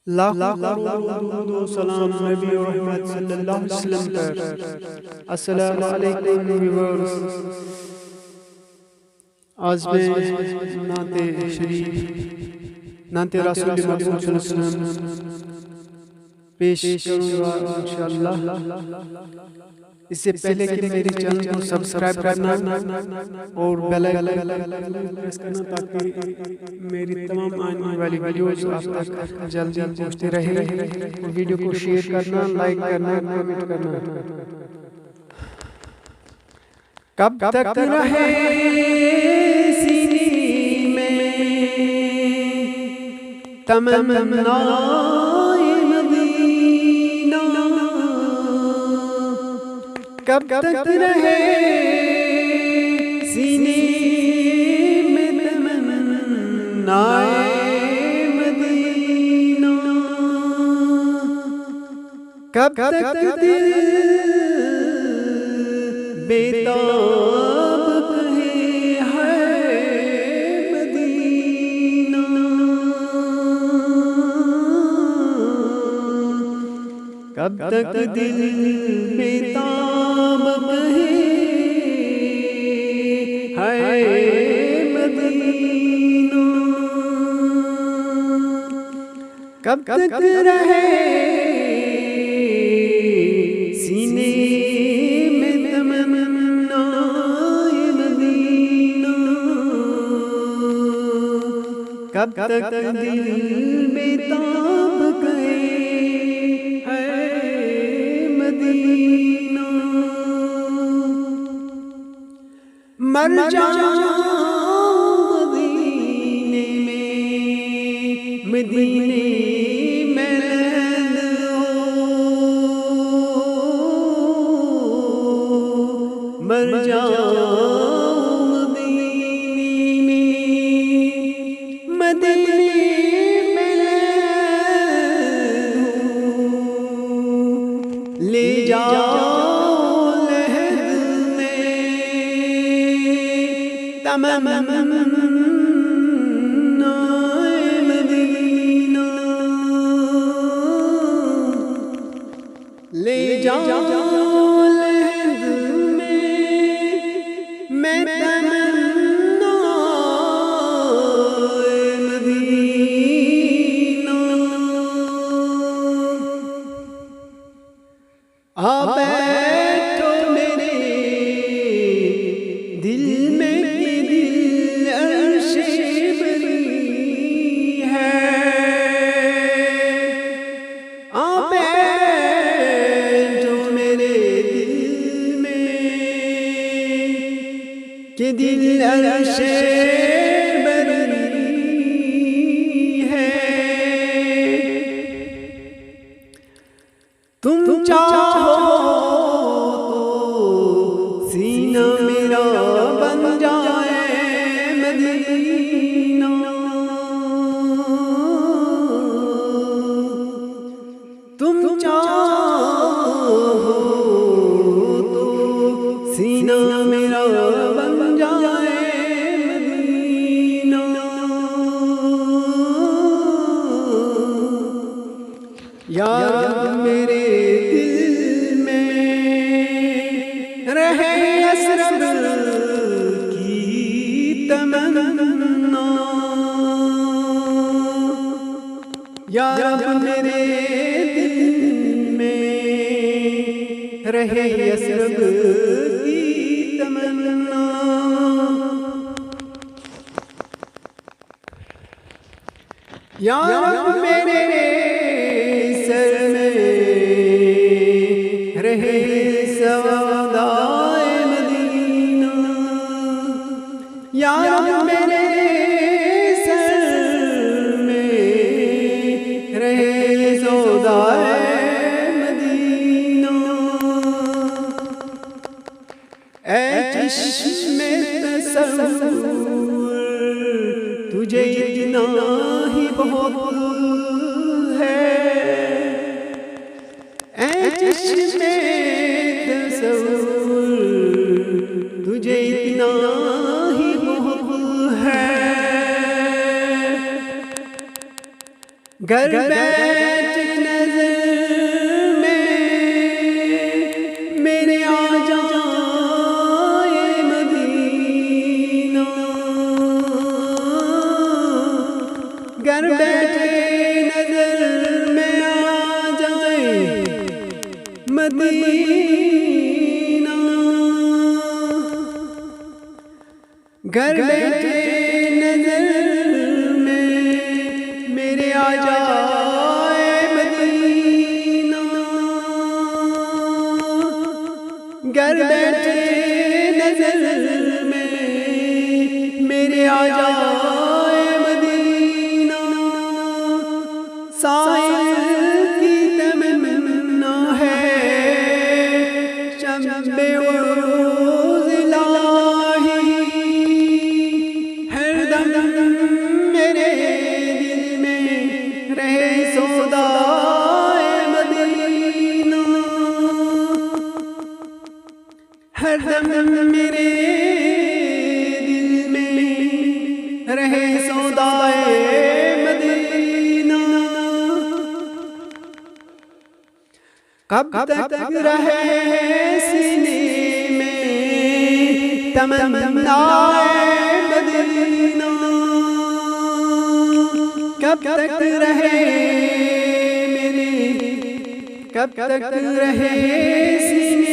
लाखों करोड़ों दो सलाम नबी और रहमत सल्लल्लाहु अलैहि वसल्लम पर। अस्सलामु अलैकुम व्यूअर्स। आज मैं नाते शरीफ नाते रसूल मकबूल सल्लल्लाहु अलैहि वसल्लम पेश करूंगा इंशाअल्लाह। इससे पहले कि मेरे चैनल को सब्सक्राइब करना और बेल आइकन प्रेस करना ताकि मेरी तमाम आने वाली वीडियोस आप तक जल्दी पहुंचते रहे। और वीडियो को शेयर करना, लाइक करना, कमेंट करना। कब तक रहे सीने में तमन्ना कब तक रहे सीने में तमन्नाए मदीना। कब तक दिल बेताब कहे है मदीना। कब तक दिल बेताब कहे है मदीना। कब तक रहे सीने में तमन्ना मदीना। कब तक दिल बेताब कहे मदीना। मर जाऊं मदीने में, मदीने में मर जाऊं मदीने में, मदीने में ले जाओ तमन्नाए मदीना। ले जाओ लहद में मैं तमन्नाए मदीना। आ बैठो मेरे दिल में, कि दिल अर्शे बरी है। तुम चाहो तो सीना मेरा बन जाए मदीना। तुम चाहो तो सीना मेरा यार मेरे दिल में रहे असरब की तमन्ना। यार मेरे दिल में रहे असरब की तमन्ना। यार मेरे रहे सवादाए मदीना। यार मेरे सर में रहे सौदाए मदीना। ऐ चश्मे तसव्वुर तुझे इतना ही बहुत है। ऐ चश्मे तसव्वुर तुझे इतना ही बहुत है। घर बैठ नजर में मेरे आ जाए मदीना, घर बैठे नजर में आ जाए मदीना, घर बैठे नजर में मेरे आ जाए मदीना, घर बैठे नजर में मेरे आ जाए मदीना। साइल की तमन्ना है शम्बे उरूज़ इलाही, हरदम मेरे दिल में रहे सौदाए मदीना, हरदम मेरे दिल में रहे सौदाए मदीना। कब तक रहे सीने में तमन्नाए मदीना, कब तक रहे मेरे, कब तक रहे सीने